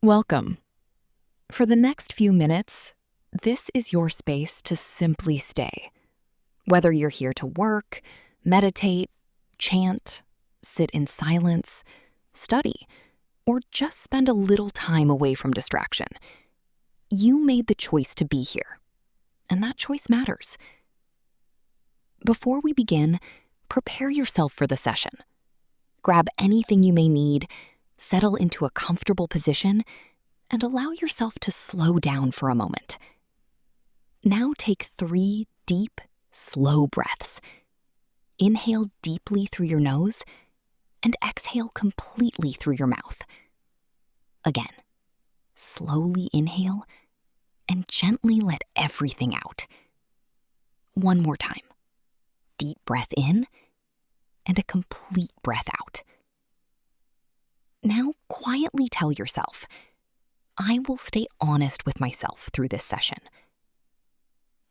Welcome. For the next few minutes, this is your space to simply stay. Whether you're here to work, meditate, chant, sit in silence, study, or just spend a little time away from distraction, you made the choice to be here, and that choice matters. Before we begin, prepare yourself for the session. Grab anything you may need, settle into a comfortable position, and allow yourself to slow down for a moment. Now take 3 deep, slow breaths. Inhale deeply through your nose and exhale completely through your mouth. Again, slowly inhale and gently let everything out. One more time. Deep breath in and a complete breath out. Now quietly tell yourself, I will stay honest with myself through this session.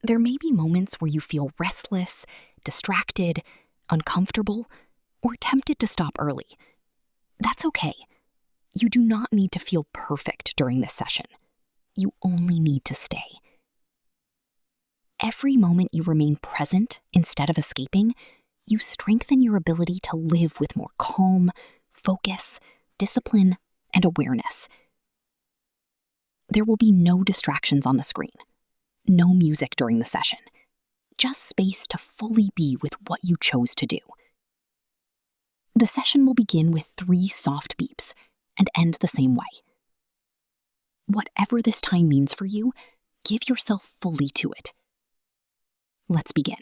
There may be moments where you feel restless, distracted, uncomfortable, or tempted to stop early. That's okay. You do not need to feel perfect during this session. You only need to stay. Every moment you remain present instead of escaping, you strengthen your ability to live with more calm, focus, discipline, and awareness. There will be no distractions on the screen, no music during the session, just space to fully be with what you chose to do. The session will begin with 3 soft beeps and end the same way. Whatever this time means for you, give yourself fully to it. Let's begin.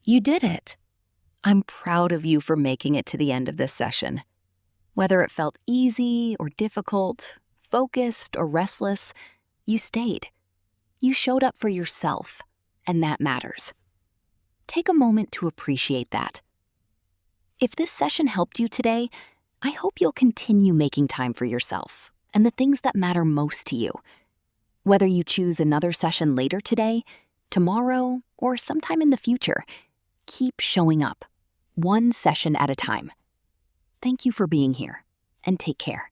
You did it. I'm proud of you for making it to the end of this session. Whether it felt easy or difficult, focused or restless, you stayed. You showed up for yourself, and that matters. Take a moment to appreciate that. If this session helped you today, I hope you'll continue making time for yourself and the things that matter most to you. Whether you choose another session later today, tomorrow, or sometime in the future, keep showing up, one session at a time. Thank you for being here, and take care.